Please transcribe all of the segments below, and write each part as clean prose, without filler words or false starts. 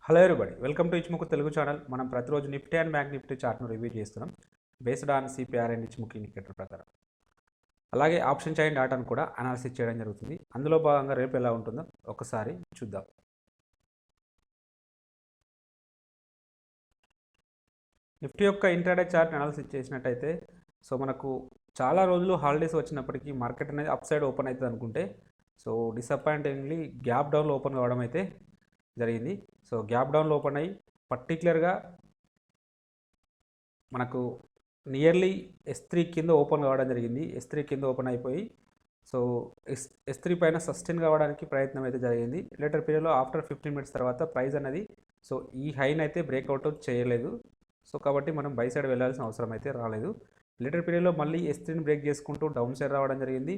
Hello everybody, welcome to Ichimoku Telugu channel. మనం ప్రతిరోజు Nifty and bank Nifty చార్ట్ను review చేస్తున్నాం based on CPR and Ichimoku indicator ప్రకారం. అలాగే ఆప్షన్ చైన్ డాటాను కూడా అనాలిసిస్ చేయడం జరుగుతుంది. అందులో భాగంగా రేపు ఎలా ఉంటుందో ఒకసారి చూద్దాం. నిఫ్టీ యొక్క ఇంట్రాడే చార్ట్ అనాలిసిస్ చేసినట్టయితే మనకు చాలా రోజులు హాలిడేస్ వచ్చినప్పటికీ మార్కెట్ అనేది అప్ సైడ్ ఓపెన్ అవుతుంది అనుకుంటే డిసప్పాయింటింగ్లీ గ్యాప్ డౌన్లో ఓపెన్ కావడం అయితే జరిగింది. గ్యాప్ డౌన్లో ఓపెన్ అయ్యి పర్టికులర్గా మనకు నియర్లీ S3 కింద ఓపెన్ కావడం జరిగింది. S3 కింద ఓపెన్ అయిపోయి S3 పైన సస్టైన్ కావడానికి ప్రయత్నం అయితే జరిగింది. లేటర్ పీరియడ్లో ఆఫ్టర్ 15 మినిట్స్ తర్వాత ప్రైస్ అనేది ఈ హైని అయితే బ్రేక్అవుట్ చేయలేదు. కాబట్టి మనం బై సైడ్ వెళ్ళాల్సిన అవసరం అయితే రాలేదు. లేటర్ పీరియడ్లో మళ్ళీ S3ని బ్రేక్ చేసుకుంటూ డౌన్ సైడ్ రావడం జరిగింది.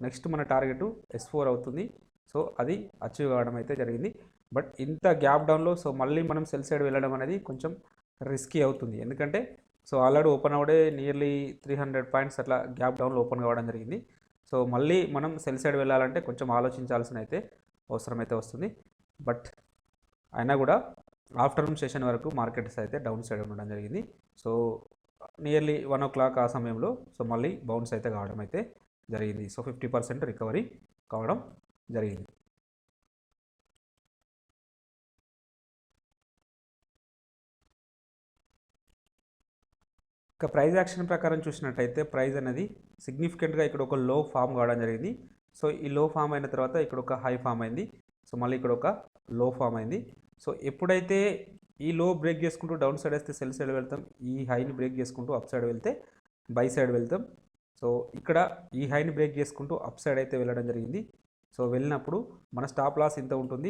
నెక్స్ట్ మన టార్గెట్ S4 అవుతుంది. అది అచీవ్ కావడం అయితే జరిగింది. బట్ ఇంత గ్యాప్ డౌన్లో మళ్ళీ మనం సెల్ సైడ్ వెళ్ళడం అనేది కొంచెం రిస్కీ అవుతుంది. ఎందుకంటే ఆల్రెడీ ఓపెన్ అవడే నియర్లీ 300 పాయింట్స్ అట్లా గ్యాప్ డౌన్లో ఓపెన్ కావడం జరిగింది. మళ్ళీ మనం సెల్ సైడ్ వెళ్ళాలంటే కొంచెం ఆలోచించాల్సిన అయితే అవసరం అయితే వస్తుంది. బట్ అయినా కూడా ఆఫ్టర్నూన్ సెషన్ వరకు మార్కెట్స్ అయితే డౌన్ సైడ్ ఉండడం జరిగింది. నియర్లీ 1 o'clock ఆ సమయంలో మళ్ళీ బౌన్స్ అయితే కావడం అయితే జరిగింది. 50% రికవరీ కావడం జరిగింది. ఇక ప్రైస్ యాక్షన్ ప్రకారం చూసినట్టయితే ప్రైస్ అనేది సిగ్నిఫికెంట్గా ఇక్కడ ఒక లో ఫామ్ కావడం జరిగింది. ఈ లో ఫామ్ అయిన తర్వాత ఇక్కడ ఒక హై ఫామ్ అయింది. మళ్ళీ ఇక్కడ ఒక లో ఫామ్ అయింది. ఎప్పుడైతే ఈ లో బ్రేక్ చేసుకుంటూ డౌన్ సైడ్ వస్తే సెల్ సైడ్ వెళ్తాం, ఈ హైని బ్రేక్ చేసుకుంటూ అప్ సైడ్ వెళ్తే బై సైడ్ వెళ్తాం. ఇక్కడ ఈ హైని బ్రేక్ చేసుకుంటూ అప్ సైడ్ అయితే వెళ్ళడం జరిగింది. వెళ్ళినప్పుడు మన స్టాప్ లాస్ ఇంత ఉంటుంది.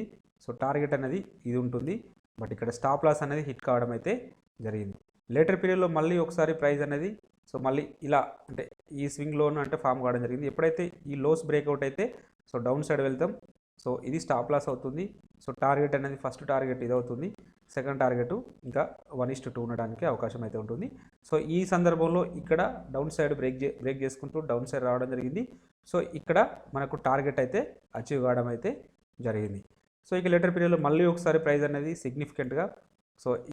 టార్గెట్ అనేది ఇది ఉంటుంది. బట్ ఇక్కడ స్టాప్ లాస్ అనేది హిట్ కావడం అయితే జరిగింది. లేటర్ పీరియడ్లో మళ్ళీ ఒకసారి ప్రైస్ అనేది మళ్ళీ ఇలా అంటే ఈ స్వింగ్ లోన్ అంటే ఫామ్ కావడం జరిగింది. ఎప్పుడైతే ఈ లోస్ బ్రేక్అవుట్ అయితే డౌన్ సైడ్ వెళ్తాం. ఇది స్టాప్ లాస్ అవుతుంది. టార్గెట్ అనేది ఫస్ట్ టార్గెట్ ఇది అవుతుంది. సెకండ్ టార్గెట్ ఇంకా 1:2 ఉండడానికి అవకాశం అయితే ఉంటుంది. ఈ సందర్భంలో ఇక్కడ డౌన్ సైడ్ బ్రేక్ చేసుకుంటూ డౌన్ సైడ్ రావడం జరిగింది. ఇక్కడ మనకు టార్గెట్ అయితే అచీవ్ కావడం అయితే జరిగింది. ఇక లేటర్ పీరియడ్లో మళ్ళీ ఒకసారి ప్రైస్ అనేది సిగ్నిఫికెంట్గా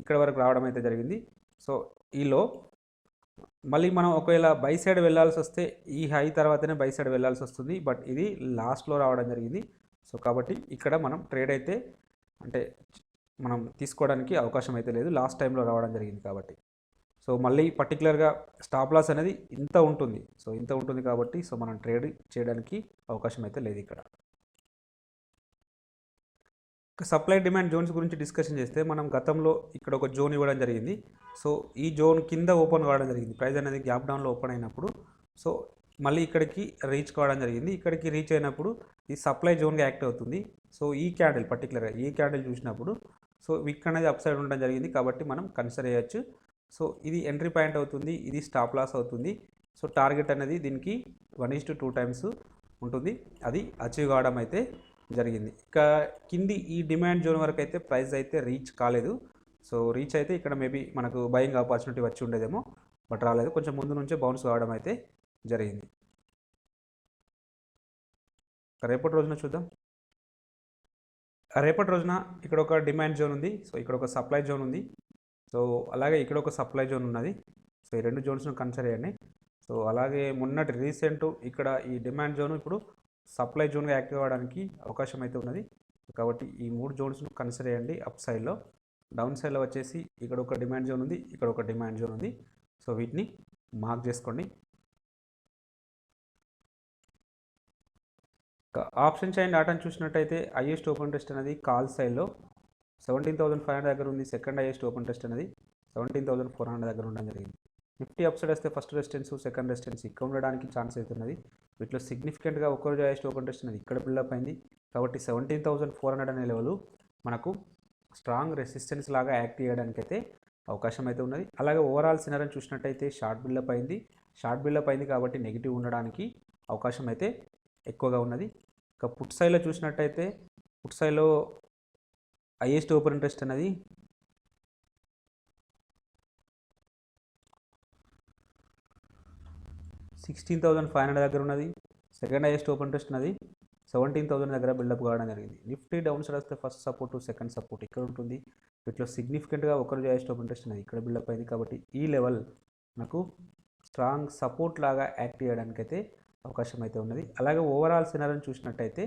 ఇక్కడ వరకు రావడం అయితే జరిగింది. ఈలో మళ్ళీ మనం ఒకవేళ బై సైడ్ వెళ్ళాల్సి వస్తే ఈ హై తర్వాతనే బై సైడ్ వెళ్ళాల్సి వస్తుంది. బట్ ఇది లాస్ట్లో రావడం జరిగింది. కాబట్టి ఇక్కడ మనం ట్రేడ్ అయితే అంటే మనం తీసుకోవడానికి అవకాశం అయితే లేదు. లాస్ట్ టైంలో రావడం జరిగింది కాబట్టి మళ్ళీ పర్టికులర్గా స్టాప్ లాస్ అనేది ఇంత ఉంటుంది. ఇంత ఉంటుంది కాబట్టి మనం ట్రేడ్ చేయడానికి అవకాశం అయితే లేదు. ఇక్కడ సప్లై డిమాండ్ జోన్స్ గురించి డిస్కషన్ చేస్తే మనం గతంలో ఇక్కడ ఒక జోన్ ఇవ్వడం జరిగింది. ఈ జోన్ కింద ఓపెన్ కావడం జరిగింది. ప్రైస్ అనేది గ్యాప్ డౌన్లో ఓపెన్ అయినప్పుడు మళ్ళీ ఇక్కడికి రీచ్ కావడం జరిగింది. ఇక్కడికి రీచ్ అయినప్పుడు ఈ సప్లై జోన్గా యాక్ట్ అవుతుంది. ఈ క్యాండిల్ పర్టికులర్గా ఈ క్యాండిల్ చూసినప్పుడు విక్ అనేది అప్ సైడ్ ఉండడం జరిగింది. కాబట్టి మనం కన్సిడర్ చేయొచ్చు. ఇది ఎంట్రీ పాయింట్ అవుతుంది, ఇది స్టాప్ లాస్ అవుతుంది. టార్గెట్ అనేది దీనికి 1:2 టైమ్స్ ఉంటుంది. అది అచీవ్ కావడం అయితే జరిగింది. ఇక కింది ఈ డిమాండ్ జోన్ వరకు అయితే ప్రైస్ అయితే రీచ్ కాలేదు. రీచ్ అయితే ఇక్కడ మేబీ మనకు బయింగ్ ఆపర్చునిటీ వచ్చి ఉండేదేమో, బట్ రాలేదు. కొంచెం ముందు నుంచే బౌన్స్ కావడం అయితే జరిగింది. రేపటి రోజున చూద్దాం. రేపటి రోజున ఇక్కడ ఒక డిమాండ్ జోన్ ఉంది. ఇక్కడ ఒక సప్లై జోన్ ఉంది. అలాగే ఇక్కడ ఒక సప్లై జోన్ ఉన్నది. ఈ రెండు జోన్స్ను కన్సిడర్ చేయండి. అలాగే మొన్నటి రీసెంట్ ఇక్కడ ఈ డిమాండ్ జోన్ ఇప్పుడు సప్లై జోన్గా యాక్టివ్ అవ్వడానికి అవకాశం అయితే ఉన్నది. కాబట్టి ఈ 3 జోన్స్ను కన్సిడర్ చేయండి. అప్ సైడ్లో, డౌన్ సైడ్లో వచ్చేసి ఇక్కడ ఒక డిమాండ్ జోన్ ఉంది, ఇక్కడ ఒక డిమాండ్ జోన్ ఉంది. వీటిని మార్క్ చేసుకోండి. ఆప్షన్ చైన్ డాటాను చూసినట్టయితే హైయెస్ట్ ఓపెన్ టెస్ట్ అనేది కాల్ సైడ్లో 17,500 దగ్గర ఉంది. సెకండ్ హైయెస్ట్ ఓపెన్ టెస్ట్ అనేది 17,400 దగ్గర ఉండడం జరిగింది. నిఫ్టీ అప్ సైడ్ వస్తే ఫస్ట్ రెసిస్టెన్స్, సెకండ్ రెసిస్టెన్స్ ఇక్కడ ఉండడానికి ఛాన్స్ అవుతున్నది. వీటిలో సిగ్నిఫికెంట్గా ఒక్కరోజు హైయెస్ట్ ఓపెన్ టెస్ట్ అనేది ఇక్కడ బిల్డప్ అయింది. కాబట్టి 17,400 అనే లెవెల్ మనకు స్ట్రాంగ్ రెసిస్టెన్స్ లాగా యాక్ట్ చేయడానికి అయితే అవకాశం అయితే ఉన్నది. అలాగే ఓవరాల్ సినారీని చూసినట్టయితే షార్ట్ బిల్డప్ అయింది కాబట్టి నెగిటివ్ ఉండడానికి అవకాశం అయితే ఎక్కువగా ఉన్నది. ఇక పుట్ సైడ్లో చూసినట్టయితే పుట్ సైడ్లో హైయెస్ట్ ఓపెన్ ఇంట్రెస్ట్ అనేది 16,500 దగ్గర ఉన్నది. సెకండ్ హైయెస్ట్ ఓపెన్ ఇంట్రెస్ట్ ఉన్నది 17,000 దగ్గర బిల్డప్ కావడం జరిగింది. నిఫ్టీ డౌన్ సైడ్ వస్తే ఫస్ట్ సపోర్ట్ సెకండ్ సపోర్ట్ ఇక్కడ ఉంటుంది. వీటిలో సిగ్నిఫికెంట్గా ఒకరోజు హైయెస్ట్ ఓపెన్ ఇంట్రెస్ట్ అనేది ఇక్కడ బిల్డప్ అయింది కాబట్టి ఈ లెవెల్ నాకు స్ట్రాంగ్ సపోర్ట్ లాగా యాక్ట్ చేయడానికైతే అవకాశం అయితే ఉన్నది. అలాగే ఓవరాల్ సినారియోని చూసినట్టయితే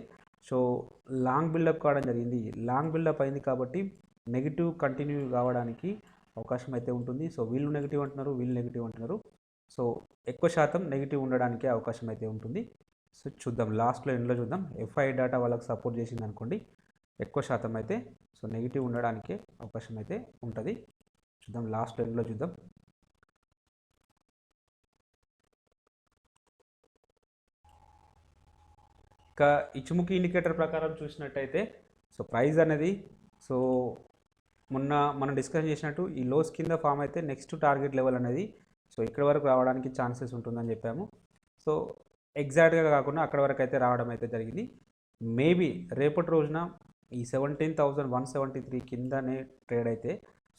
సో లాంగ్ బిల్డప్ కావడం జరిగింది. లాంగ్ బిల్డప్ అయింది కాబట్టి నెగిటివ్ కంటిన్యూ కావడానికి అవకాశం అయితే ఉంటుంది. సో వీళ్ళు నెగిటివ్ అంటున్నారు, వీళ్ళు నెగిటివ్ అంటున్నారు. సో ఎక్కువ శాతం నెగిటివ్ ఉండడానికి అవకాశం అయితే ఉంటుంది. సో చూద్దాం లాస్ట్లో ఎండ్లో చూద్దాం. ఎఫ్ఐ డేటా వాళ్ళకి సపోర్ట్ చేసింది అనుకోండి, ఎక్కువ శాతం అయితే సో నెగిటివ్ ఉండడానికి అవకాశం అయితే ఉంటుంది. చూద్దాం లాస్ట్లో ఎండ్లో చూద్దాం. ఇంకా ఇచ్చుముఖి ఇండికేటర్ ప్రకారం చూసినట్టయితే సో ప్రైస్ అనేది సో మొన్న మనం డిస్కస్ చేసినట్టు ఈ లోస్ కింద ఫామ్ అయితే నెక్స్ట్ టార్గెట్ లెవెల్ అనేది సో ఇక్కడ వరకు రావడానికి ఛాన్సెస్ ఉంటుందని చెప్పాము. సో ఎగ్జాక్ట్గా కాకుండా అక్కడ వరకు అయితే రావడం అయితే జరిగింది. మేబీ రేపటి రోజున ఈ 17,173 కిందనే ట్రేడ్ అయితే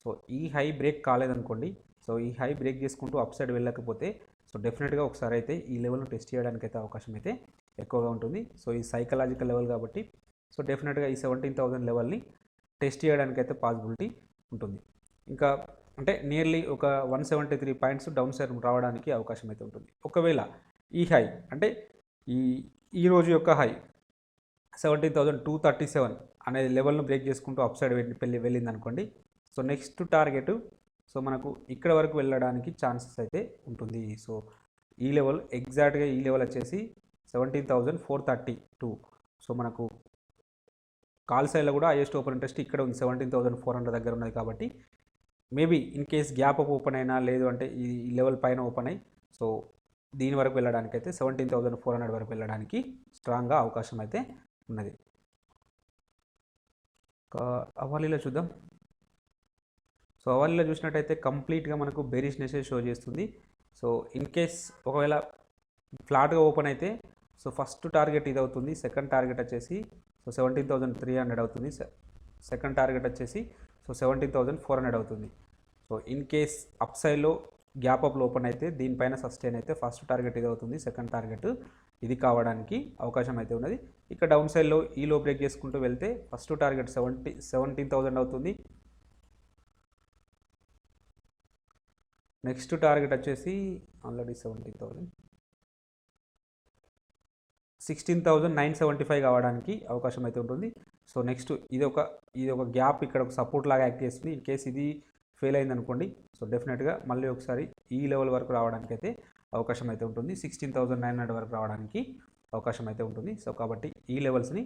సో ఈ హై బ్రేక్ కాలేదనుకోండి, సో ఈ హై బ్రేక్ చేసుకుంటూ అప్ సైడ్ వెళ్ళకపోతే సో డెఫినెట్గా ఒకసారి అయితే ఈ లెవెల్ను టెస్ట్ చేయడానికి అయితే అవకాశం అయితే ఎక్కువగా ఉంటుంది. సో ఈ సైకలాజికల్ లెవెల్ కాబట్టి సో డెఫినెట్గా ఈ 17,000 లెవెల్ని టెస్ట్ చేయడానికి అయితే పాసిబిలిటీ ఉంటుంది. ఇంకా అంటే నియర్లీ ఒక 173 పాయింట్స్ డౌన్ సైడ్ రావడానికి అవకాశం అయితే ఉంటుంది. ఒకవేళ ఈ హై అంటే ఈ రోజు యొక్క హై 17,237 అనే లెవెల్ను బ్రేక్ చేసుకుంటూ అప్ సైడ్ వెళ్ళింది అనుకోండి, సో నెక్స్ట్ టార్గెట్ సో మనకు ఇక్కడ వరకు వెళ్ళడానికి ఛాన్సెస్ అయితే ఉంటుంది. సో ఈ లెవెల్ ఎగ్జాక్ట్గా ఈ లెవెల్ వచ్చేసి 17,432. సో మనకు కాల్ సైడ్లో కూడా హైయెస్ట్ ఓపెన్ ఇంట్రెస్ట్ ఇక్కడ ఉంది, 17,400 దగ్గర ఉన్నది. కాబట్టి maybe in case gap up open అయినా లేదు అంటే ఈ లెవెల్ పైన ఓపెన్ అయ్యి సో దీని వరకు వెళ్ళడానికి అయితే 17,400 వరకు వెళ్ళడానికి స్ట్రాంగ్గా అవకాశం అయితే ఉన్నది. అవాలీలో చూద్దాం. సో అవాలీలో చూసినట్టయితే కంప్లీట్గా మనకు బేరిష్నెస్ షో చేస్తుంది. సో ఇన్ కేస్ ఒకవేళ ఫ్లాట్గా ఓపెన్ అయితే సో ఫస్ట్ టార్గెట్ ఇది అవుతుంది, సెకండ్ టార్గెట్ వచ్చేసి సో 17,300 అవుతుంది, సెకండ్ టార్గెట్ వచ్చేసి సో 17,400 అవుతుంది. సో ఇన్ కేస్ అప్ సైడ్లో గ్యాప్ అప్లో ఓపెన్ అయితే దీనిపైన సస్టైన్ అయితే ఫస్ట్ టార్గెట్ ఇది అవుతుంది, సెకండ్ టార్గెట్ ఇది కావడానికి అవకాశం అయితే ఉన్నది. ఇక డౌన్ సైడ్లో ఈలో బ్రేక్ చేసుకుంటూ వెళ్తే ఫస్ట్ టార్గెట్ 17,000 అవుతుంది, నెక్స్ట్ టార్గెట్ వచ్చేసి ఆల్రెడీ 16,975 కావడానికి అవకాశం అయితే ఉంటుంది. సో నెక్స్ట్ ఇది ఒక గ్యాప్ ఇక్కడ ఒక సపోర్ట్ లాగా యాక్ట్ చేస్తుంది. ఇన్ కేస్ ఇది ఫెయిల్ అయింది అనుకోండి సో డెఫినెట్గా మళ్ళీ ఒకసారి ఈ లెవెల్ వరకు రావడానికి అయితే అవకాశం అయితే ఉంటుంది, 16,900 వరకు రావడానికి అవకాశం అయితే ఉంటుంది. సో కాబట్టి ఈ లెవెల్స్ని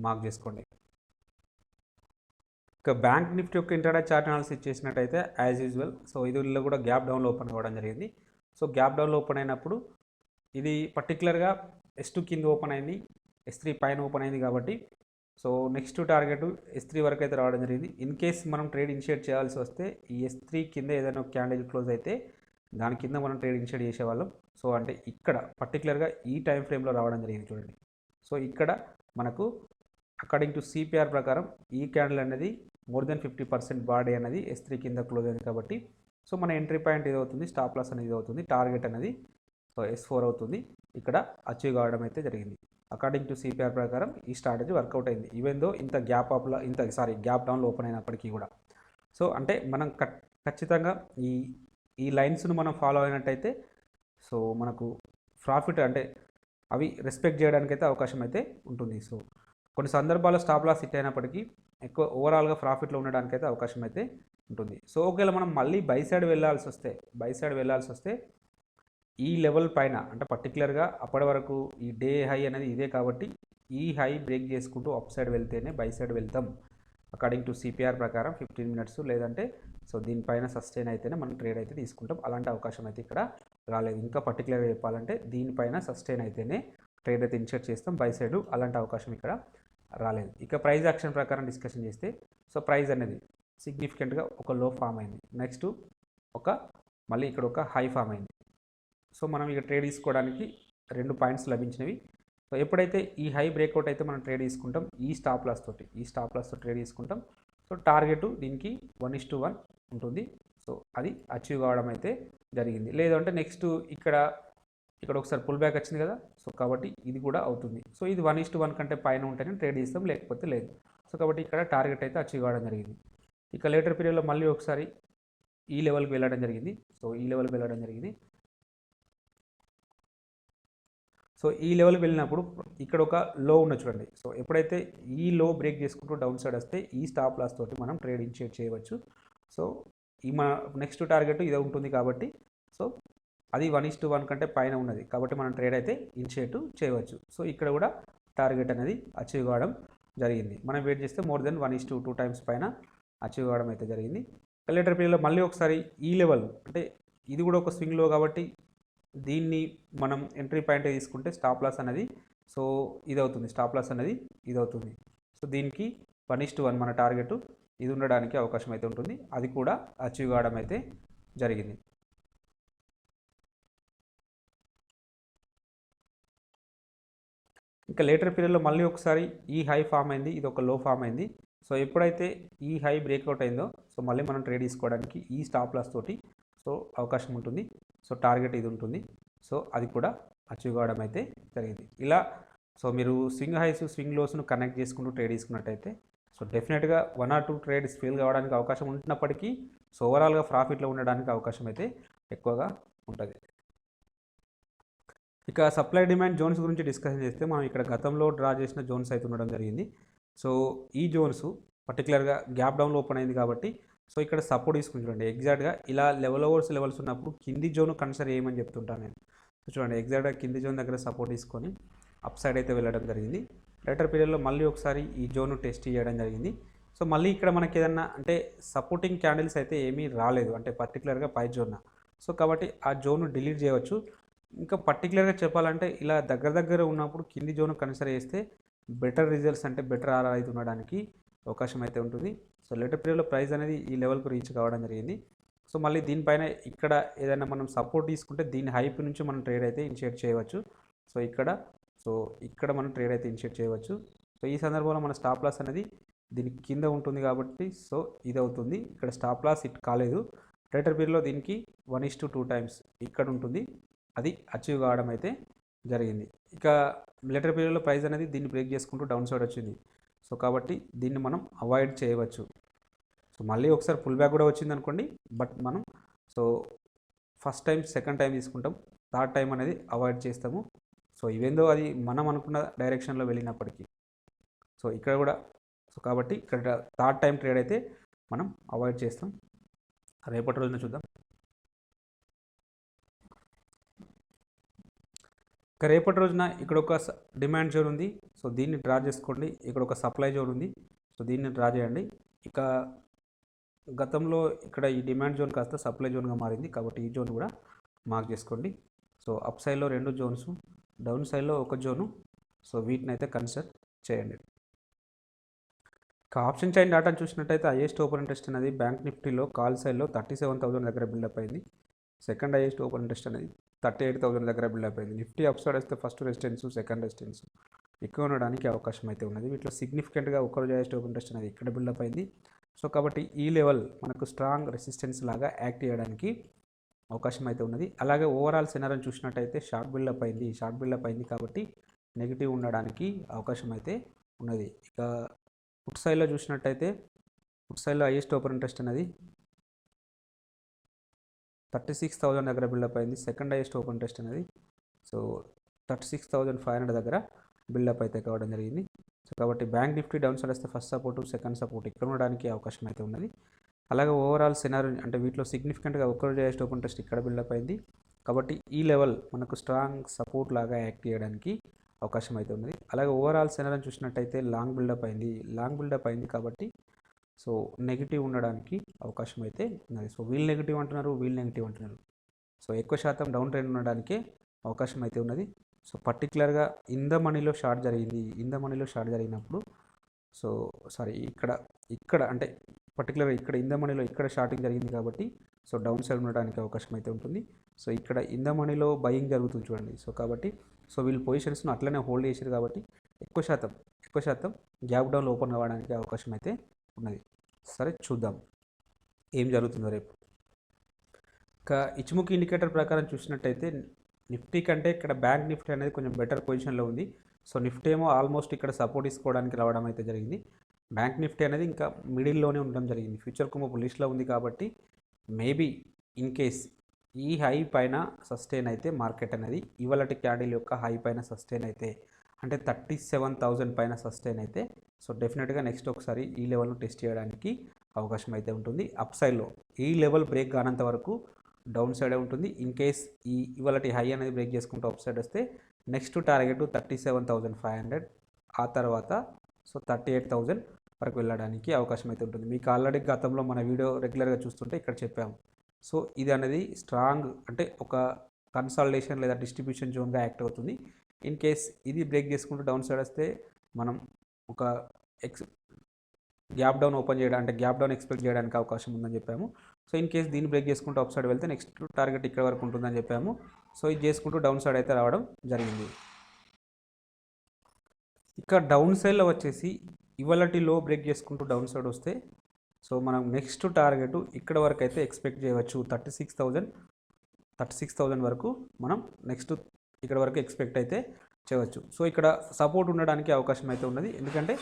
మార్క్ చేసుకోండి. ఇక బ్యాంక్ నిఫ్టీ యొక్క ఇంటర్డే చార్ట్ అనాలిసిస్ చేసినట్టయితే యాజ్ యూజువల్ సో ఇది కూడా గ్యాప్ డౌన్లో ఓపెన్ అవ్వడం జరిగింది. సో గ్యాప్ డౌన్లో ఓపెన్ అయినప్పుడు ఇది పర్టికులర్గా S2 కింద ఓపెన్ అయింది, S3 పైన ఓపెన్ అయింది కాబట్టి సో నెక్స్ట్ టార్గెట్ S3 వరకు అయితే రావడం జరిగింది. ఇన్ కేస్ మనం ట్రేడ్ ఇనిషియేట్ చేయాల్సి వస్తే ఈ S3 కింద ఏదైనా క్యాండిల్ క్లోజ్ అయితే దాని కింద మనం ట్రేడ్ ఇనిషియేట్ చేసేవాళ్ళం. సో అంటే ఇక్కడ పర్టికులర్గా ఈ టైం ఫ్రేమ్లో రావడం జరిగింది చూడండి. సో ఇక్కడ మనకు అకార్డింగ్ టు సిపిఆర్ ప్రకారం ఈ క్యాండిల్ అనేది మోర్ దెన్ 50% బాడీ అనేది S3 కింద క్లోజ్ అయింది కాబట్టి సో మన ఎంట్రీ పాయింట్ ఇది అవుతుంది, స్టాప్ లాస్ అనేది అవుతుంది, టార్గెట్ అనేది సో S4 అవుతుంది, ఇక్కడ అచీవ్ కావడం అయితే జరిగింది. అకార్డింగ్ టు సిపిఆర్ ప్రకారం ఈ స్ట్రాటజీ వర్కౌట్ అయింది, ఈవెన్ దో ఇంత గ్యాప్ డౌన్లో ఓపెన్ అయినప్పటికీ కూడా. సో అంటే మనం ఖచ్చితంగా ఈ లైన్స్ను మనం ఫాలో అయినట్టయితే సో మనకు ప్రాఫిట్ అంటే అవి రెస్పెక్ట్ చేయడానికి అయితే అవకాశం అయితే ఉంటుంది. సో కొన్ని సందర్భాల్లో స్టాప్ లాస్ హిట్ అయినప్పటికీ ఎక్కువ ఓవరాల్గా ప్రాఫిట్లో ఉండడానికి అయితే అవకాశం అయితే ఉంటుంది. సో ఒకవేళ మనం మళ్ళీ బై సైడ్ వెళ్ళాల్సి వస్తే ఈ లెవెల్ పైన అంటే పర్టికులర్గా అప్పటి వరకు ఈ డే హై అనేది ఇదే కాబట్టి ఈ హై బ్రేక్ చేసుకుంటూ అప్ సైడ్ వెళ్తేనే బై సైడ్ వెళ్తాం అకార్డింగ్ టు సిపిఆర్ ప్రకారం 15 మినిట్స్, లేదంటే సో దీనిపైన సస్టైన్ అయితేనే మనం ట్రేడ్ అయితే తీసుకుంటాం. అలాంటి అవకాశం అయితే ఇక్కడ రాలేదు. ఇంకా పర్టికులర్గా చెప్పాలంటే దీనిపైన సస్టైన్ అయితేనే ట్రేడ్ అయితే ఇన్షియేట్ చేస్తాం బై సైడ్, అలాంటి అవకాశం ఇక్కడ రాలేదు. ఇక ప్రైస్ యాక్షన్ ప్రకారం డిస్కషన్ చేస్తే సో ప్రైస్ అనేది సిగ్నిఫికెంట్గా ఒక లో ఫామ్ అయింది, నెక్స్ట్ మళ్ళీ ఇక్కడ ఒక హై ఫామ్ అయింది. సో మనం ఇక ట్రేడ్ తీసుకోవడానికి 2 పాయింట్స్ లభించినవి. సో ఎప్పుడైతే ఈ హై బ్రేక్అవుట్ అయితే మనం ట్రేడ్ తీసుకుంటాం ఈ స్టాప్ లాస్తో ట్రేడ్ తీసుకుంటాం. సో టార్గెట్ దీనికి 1:1 ఉంటుంది. సో అది అచీవ్ కావడం అయితే జరిగింది. లేదంటే నెక్స్ట్ ఇక్కడ ఇక్కడ ఒకసారి పుల్ బ్యాక్ వచ్చింది కదా, సో కాబట్టి ఇది కూడా అవుతుంది. సో ఇది 1:1 కంటే పైన ఉంటేనే ట్రేడ్ చేస్తాం, లేకపోతే లేదు. సో కాబట్టి ఇక్కడ టార్గెట్ అయితే అచీవ్ కావడం జరిగింది. ఇక లేటర్ పీరియడ్లో మళ్ళీ ఒకసారి ఈ లెవెల్కి వెళ్ళడం జరిగింది. సో ఈ లెవెల్కి వెళ్ళడం జరిగింది. సో ఈ లెవెల్కి వెళ్ళినప్పుడు ఇక్కడ ఒక లో ఉన్న చూడండి. సో ఎప్పుడైతే ఈ లో బ్రేక్ చేసుకుంటూ డౌన్ సైడ్ వస్తే ఈ స్టాప్ లాస్ తోటి మనం ట్రేడ్ ఇనిషియేట్ చేయవచ్చు. సో ఈ మన నెక్స్ట్ టార్గెట్ ఇదే ఉంటుంది కాబట్టి సో అది 1:1 కంటే పైన ఉన్నది కాబట్టి మనం ట్రేడ్ అయితే ఇనిషియేట్ చేయవచ్చు. సో ఇక్కడ కూడా టార్గెట్ అనేది అచీవ్ కావడం జరిగింది. మనం వెయిట్ చేస్తే మోర్ దెన్ 1:2 టైమ్స్ పైన అచీవ్ కావడం అయితే జరిగింది. లేటర్ పీరియడ్లో మళ్ళీ ఒకసారి ఈ లెవెల్ అంటే ఇది కూడా ఒక స్వింగ్ లో కాబట్టి దీన్ని మనం ఎంట్రీ పాయింట్ తీసుకుంటే స్టాప్ లాస్ అనేది సో ఇది అవుతుంది, స్టాప్ లాస్ అనేది ఇది అవుతుంది. సో దీనికి 1:1 మన టార్గెట్ ఇది ఉండడానికి అవకాశం అయితే ఉంటుంది. అది కూడా అచీవ్ కావడం అయితే జరిగింది. ఇంకా లేటర్ పీరియడ్లో మళ్ళీ ఒకసారి ఈ హై ఫామ్ అయింది, ఇది ఒక లో ఫామ్ అయింది. సో ఎప్పుడైతే ఈ హై బ్రేక్అవుట్ అయిందో సో మళ్ళీ మనం ట్రేడ్ తీసుకోవడానికి ఈ స్టాప్ లాస్ తోటి సో అవకాశం ఉంటుంది. సో టార్గెట్ ఇది ఉంటుంది. సో అది కూడా అచీవ్ కావడం అయితే జరిగింది. ఇలా సో మీరు స్వింగ్ హైస్ స్వింగ్ లోస్ను కనెక్ట్ చేసుకుంటూ ట్రేడ్ తీసుకున్నట్టయితే సో డెఫినెట్గా 1 or 2 ట్రేడ్స్ ఫెయిల్ కావడానికి అవకాశం ఉంటున్నప్పటికీ సో ఓవరాల్గా ప్రాఫిట్లో ఉండడానికి అవకాశం అయితే ఎక్కువగా ఉంటుంది. ఇక సప్లై డిమాండ్ జోన్స్ గురించి డిస్కషన్ చేస్తే మనం ఇక్కడ గతంలో డ్రా చేసిన జోన్స్ అయితే ఉండడం జరిగింది. సో ఈ జోన్స్ పర్టికులర్గా గ్యాప్ డౌన్లో ఓపెన్ అయింది కాబట్టి సో ఇక్కడ సపోర్ట్ తీసుకుని చూడండి. ఎగ్జాక్ట్గా ఇలా లెవెల్స్ ఉన్నప్పుడు కింది జోన్ కన్సిడర్ చేయమని చెప్తుంటాను నేను. సో చూడండి ఎగ్జాక్ట్గా కింది జోన్ దగ్గర సపోర్ట్ తీసుకొని అప్ సైడ్ అయితే వెళ్ళడం జరిగింది. లేటర్ పీరియడ్లో మళ్ళీ ఒకసారి ఈ జోన్ టెస్ట్ చేయడం జరిగింది. సో మళ్ళీ ఇక్కడ మనకి ఏదన్నా అంటే సపోర్టింగ్ క్యాండిల్స్ అయితే ఏమీ రాలేదు, అంటే పర్టికులర్గా పై జోన్. సో కాబట్టి ఆ జోన్ డిలీట్ చేయవచ్చు. ఇంకా పర్టికులర్గా చెప్పాలంటే ఇలా దగ్గర ఉన్నప్పుడు కింది జోన్ కన్సిడర్ చేస్తే బెటర్ రిజల్ట్స్ అంటే బెటర్ ఆర్ఆర్ అయితే ఉండడానికి అవకాశం అయితే ఉంటుంది. సో లేటర్ పీరియడ్లో ప్రైస్ అనేది ఈ లెవెల్కు రీచ్ కావడం జరిగింది. సో మళ్ళీ దీనిపైన ఇక్కడ ఏదైనా మనం సపోర్ట్ తీసుకుంటే దీని హైప్ నుంచి మనం ట్రేడ్ అయితే ఇనిషియేట్ చేయవచ్చు. సో ఇక్కడ మనం ట్రేడ్ అయితే ఇనిషియేట్ చేయవచ్చు. సో ఈ సందర్భంలో మన స్టాప్ లాస్ అనేది దీని కింద ఉంటుంది కాబట్టి సో ఇది అవుతుంది. ఇక్కడ స్టాప్ లాస్ హిట్ కాలేదు. లేటర్ పీరియడ్లో దీనికి 1:2 టైమ్స్ ఇక్కడ ఉంటుంది, అది అచీవ్ కావడం అయితే జరిగింది. ఇక లేటర్ పీరియడ్లో ప్రైస్ అనేది దీన్ని బ్రేక్ చేసుకుంటూ డౌన్ సైడ్ వచ్చింది. సో కాబట్టి దీన్ని మనం అవాయిడ్ చేయవచ్చు. సో మళ్ళీ ఒకసారి పుల్ బ్యాక్ కూడా వచ్చింది అనుకోండి, బట్ మనం so first time second time తీసుకుంటాం, థర్డ్ టైం అనేది అవాయిడ్ చేస్తాము. సో ఇవేందో అది మనం అనుకున్న డైరెక్షన్లో వెళ్ళినప్పటికీ సో ఇక్కడ కూడా సో కాబట్టి ఇక్కడ థర్డ్ టైం ట్రేడ్ అయితే మనం అవాయిడ్ చేస్తాం. రేపటి రోజున చూద్దాం. ఇక రేపటి రోజున ఇక్కడ ఒక డిమాండ్ జోన్ ఉంది. సో దీన్ని డ్రా చేసుకోండి. ఇక్కడ ఒక సప్లై జోన్ ఉంది. సో దీన్ని డ్రా చేయండి. ఇక గతంలో ఇక్కడ ఈ డిమాండ్ జోన్ కాస్త సప్లై జోన్గా మారింది కాబట్టి ఈ జోన్ కూడా మార్క్ చేసుకోండి. సో అప్ సైడ్లో 2 జోన్స్, డౌన్ సైడ్లో ఒక జోను. సో వీటిని అయితే కన్సిడర్ చేయండి. ఇక ఆప్షన్ చైన్ డాటాను చూసినట్టయితే హైయెస్ట్ ఓపెన్ ఇంట్రెస్ట్ అనేది బ్యాంక్ నిఫ్టీలో కాల్ సైడ్లో 37,000 దగ్గర బిల్డప్ అయింది. సెకండ్ హైయెస్ట్ ఓపెన్ ఇంట్రెస్ట్ అనేది 38,000 దగ్గర బిల్డప్ అయింది. నిఫ్టీ అప్ సైడ్ వస్తే ఫస్ట్ రెసిస్టెన్స్ సెకండ్ రెసిస్టెన్స్ ఎక్కువ ఉండడానికి అవకాశం అయితే ఉన్నది. వీటిలో సిగ్నిఫికెంట్గా ఒకరోజు హైయెస్ట్ ఓపెన్ ఇంట్రెస్ట్ అనేది ఇక్కడ బిల్డప్ అయింది. సో కాబట్టి ఈ లెవెల్ మనకు స్ట్రాంగ్ రెసిస్టెన్స్ లాగా యాక్ట్ చేయడానికి అవకాశం అయితే ఉన్నది. అలాగే ఓవరాల్ సినారియోని చూసినట్టయితే షార్ట్ బిల్డప్ అయింది కాబట్టి నెగిటివ్ ఉండడానికి అవకాశం అయితే ఉన్నది. ఇక పుట్ సైడ్లో చూసినట్టయితే పుట్ సైడ్లో హైయెస్ట్ ఓపెన్ ఇంట్రెస్ట్ అనేది 36,000 దగ్గర బిల్డప్ అయింది. సెకండ్ హైయెస్ట్ ఓపెన్ ఇంట్రెస్ట్ అనేది సో 36,500 దగ్గర బిల్డప్ అయితే కావడం జరిగింది. సో కాబట్టి బ్యాంక్ నిఫ్టీ డౌన్ సైడ్ వస్తే ఫస్ట్ సపోర్టు సెకండ్ సపోర్ట్ ఇక్కడ ఉండడానికి అవకాశం అయితే ఉన్నది. అలాగే ఓవరాల్ సినారియో అంటే వీటిలో సిగ్నిఫికెంట్గా ఒకరోజు హైయెస్ట్ ఓపెన్ ఇంట్రెస్ట్ ఇక్కడ బిల్డప్ అయింది కాబట్టి ఈ లెవెల్ మనకు స్ట్రాంగ్ సపోర్ట్ లాగా యాక్ట్ చేయడానికి అవకాశం అయితే ఉన్నది. అలాగే ఓవరాల్ సినారియోని చూసినట్టయితే లాంగ్ బిల్డప్ అయింది కాబట్టి సో నెగిటివ్ ఉండడానికి అవకాశం అయితే ఉన్నది. సో వీళ్ళు నెగిటివ్ అంటున్నారు. సో ఎక్కువ శాతం డౌన్ ట్రెండ్ ఉండడానికే అవకాశం అయితే ఉన్నది. సో పర్టికులర్గా ఇన్ ద మనీలో షార్ట్ జరిగినప్పుడు సో సారీ ఇక్కడ అంటే పర్టికులర్గా ఇక్కడ ఇన్ ద మనీలో ఇక్కడ షార్టింగ్ జరిగింది కాబట్టి సో డౌన్ సైడ్ ఉండడానికి అవకాశం అయితే ఉంటుంది. సో ఇక్కడ ఇన్ ద మనీలో బయింగ్ జరుగుతుంది చూడండి. సో కాబట్టి సో వీళ్ళు పొజిషన్స్ను అట్లనే హోల్డ్ చేశారు కాబట్టి ఎక్కువ శాతం గ్యాప్ డౌన్లో ఓపెన్ కావడానికి అవకాశం అయితే ఉన్నది. సరే చూద్దాం ఏం జరుగుతుందో రేపు. ఇక ఇచ్ముఖి ఇండికేటర్ ప్రకారం చూసినట్టయితే నిఫ్టీ కంటే ఇక్కడ బ్యాంక్ నిఫ్టీ అనేది కొంచెం బెటర్ పొజిషన్లో ఉంది. సో నిఫ్టీ ఏమో ఆల్మోస్ట్ ఇక్కడ సపోర్ట్ తీసుకోవడానికి రావడం అయితే జరిగింది. బ్యాంక్ నిఫ్టీ అనేది ఇంకా మిడిల్లోనే ఉండడం జరిగింది. ఫ్యూచర్ కుమ బుల్లిష్లో ఉంది కాబట్టి మేబీ ఇన్ కేస్ ఈ హై పైన సస్టైన్ అయితే మార్కెట్ అనేది ఇవాళటి క్యాండిల్ యొక్క హై పైన సస్టైన్ అయితే అంటే 37,000 పైన సస్టైన్ అయితే సో డెఫినెట్గా నెక్స్ట్ ఒకసారి ఈ లెవెల్ను టెస్ట్ చేయడానికి అవకాశం అయితే ఉంటుంది. అప్ సైడ్లో ఈ లెవెల్ బ్రేక్ కానంత వరకు డౌన్ సైడే ఉంటుంది. ఇన్ కేస్ ఇవాళటి హై అనేది బ్రేక్ చేసుకుంటూ అప్ సైడ్ వస్తే నెక్స్ట్ టార్గెట్ 37,500 ఆ తర్వాత సో 38,000 వరకు వెళ్ళడానికి అవకాశం అయితే ఉంటుంది. మీకు ఆల్రెడీ గతంలో మన వీడియో రెగ్యులర్గా చూస్తుంటే ఇక్కడ చెప్పాము. సో ఇది అనేది స్ట్రాంగ్ అంటే ఒక కన్సాలిడేషన్ లేదా డిస్ట్రిబ్యూషన్ జోన్గా యాక్ట్ అవుతుంది. ఇన్ కేస్ ఇది బ్రేక్ చేసుకుంటూ డౌన్ సైడ్ వస్తే మనం ఒక గ్యాప్ డౌన్ ఓపెన్ చేయడానికి అంటే గ్యాప్ డౌన్ ఎక్స్పెక్ట్ చేయడానికి అవకాశం ఉందని చెప్పాము. సో ఇన్ కేస్ దీన్ని బ్రేక్ చేసుకుంటూ అప్ సైడ్ వెళ్తే నెక్స్ట్ టార్గెట్ ఇక్కడ వరకు ఉంటుందని చెప్పాము. సో ఇది చేసుకుంటూ డౌన్ సైడ్ అయితే రావడం జరిగింది. ఇక డౌన్ సైడ్లో వచ్చేసి ఇవాళటి లో బ్రేక్ చేసుకుంటూ డౌన్ సైడ్ వస్తే సో మనం నెక్స్ట్ టార్గెట్ ఇక్కడ వరకు అయితే ఎక్స్పెక్ట్ చేయవచ్చు. 36,000 వరకు మనం నెక్స్ట్ ఇక్కడ వరకు ఎక్స్పెక్ట్ అయితే చేయవచ్చు. సో ఇక్కడ సపోర్ట్ ఉండడానికి అవకాశం అయితే ఉన్నది. ఎందుకంటే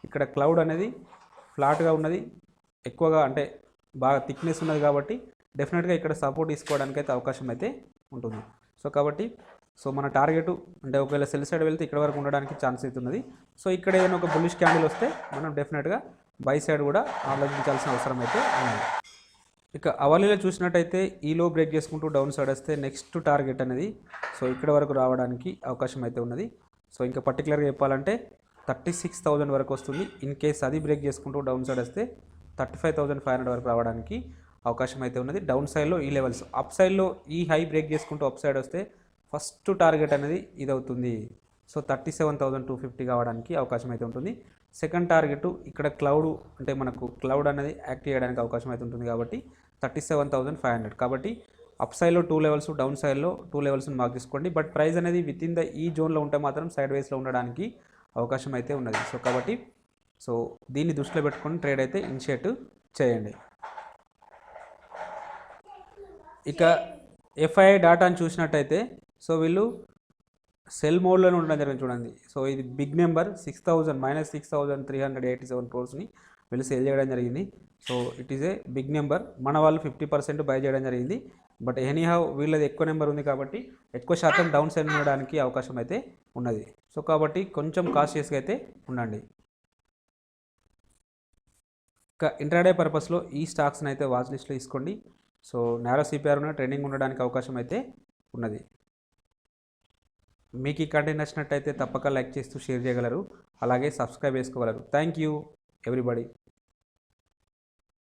ఇక్కడ క్లౌడ్ అనేది ఫ్లాట్గా ఉన్నది, ఎక్కువగా అంటే బాగా థిక్నెస్ ఉన్నది కాబట్టి డెఫినెట్గా ఇక్కడ సపోర్ట్ తీసుకోవడానికి అయితే అవకాశం అయితే ఉంటుంది. సో కాబట్టి సో మన టార్గెట్ అంటే ఒకవేళ సెల్ సైడ్ వెళ్తే ఇక్కడ వరకు ఉండడానికి ఛాన్స్ అయితే ఉన్నది. సో ఇక్కడ ఏదైనా ఒక బుల్లిష్ క్యాండిల్ వస్తే మనం డెఫినెట్గా బై సైడ్ కూడా ఆలోచించాల్సిన అవసరం అయితే ఉన్నది. ఇక అవర్లీలో చూసినట్టయితే ఈ లో బ్రేక్ చేసుకుంటూ డౌన్ సైడ్ వస్తే నెక్స్ట్ టార్గెట్ అనేది సో ఇక్కడ వరకు రావడానికి అవకాశం అయితే ఉన్నది. సో ఇంకా పర్టికులర్గా చెప్పాలంటే 36,000 వరకు వస్తుంది. ఇన్ కేస్ అది బ్రేక్ చేసుకుంటూ డౌన్ సైడ్ వస్తే 35,500 వరకు రావడానికి అవకాశం అయితే ఉన్నది. డౌన్ సైడ్లో ఈ లెవెల్స్, అప్ సైడ్లో ఈ హై బ్రేక్ చేసుకుంటూ అప్ సైడ్ వస్తే ఫస్ట్ టార్గెట్ అనేది ఇది అవుతుంది. సో 37,250 కావడానికి అవకాశం అయితే ఉంటుంది. సెకండ్ టార్గెట్ ఇక్కడ క్లౌడ్ అంటే మనకు క్లౌడ్ అనేది యాక్ట్ చేయడానికి అవకాశం అయితే ఉంటుంది కాబట్టి 37,500. కాబట్టి అప్ సైడ్లో 2 లెవెల్స్, డౌన్ సైడ్లో 2 లెవెల్స్ని మార్క్ చేసుకోండి. బట్ ప్రైస్ అనేది విత్ ఇన్ ద ఈ జోన్లో ఉంటే మాత్రం సైడ్ వేస్లో ఉండడానికి అవకాశం అయితే ఉన్నది. సో కాబట్టి సో దీన్ని దృష్టిలో పెట్టుకొని ట్రేడ్ అయితే ఇనిషియేట్ చేయండి. ఇక ఎఫ్ఐఐ డాటాను చూసినట్టయితే సో వీళ్ళు సెల్ మోడ్లోనే ఉండడం జరిగింది చూడండి. సో ఇది బిగ్ నెంబర్ -6,387 క్రోర్స్ని వీళ్ళు సేల్ చేయడం జరిగింది. So it is a big number. మన వాళ్ళు 50% బై చేయడం జరిగింది. బట్ ఎనీహౌ వీళ్ళది ఎక్కువ నెంబర్ ఉంది కాబట్టి ఎక్కువ శాతం డౌన్ సైడ్ ఉండడానికి అవకాశం అయితే ఉన్నది. సో కాబట్టి కొంచెం కాషియస్గా అయితే ఉండండి. ఇంకా ఇంట్రాడే పర్పస్లో ఈ స్టాక్స్ని అయితే వాచ్ లిస్ట్లో తీసుకోండి. సో నారో సిపిఆర్ ఉన్న ట్రెండింగ్ ఉండడానికి అవకాశం అయితే ఉన్నది. మీకు ఈ కంటెంట్ నచ్చినట్టయితే తప్పక లైక్ చేస్తూ షేర్ చేయగలరు, అలాగే సబ్స్క్రైబ్ చేసుకోగలరు. Thank you everybody.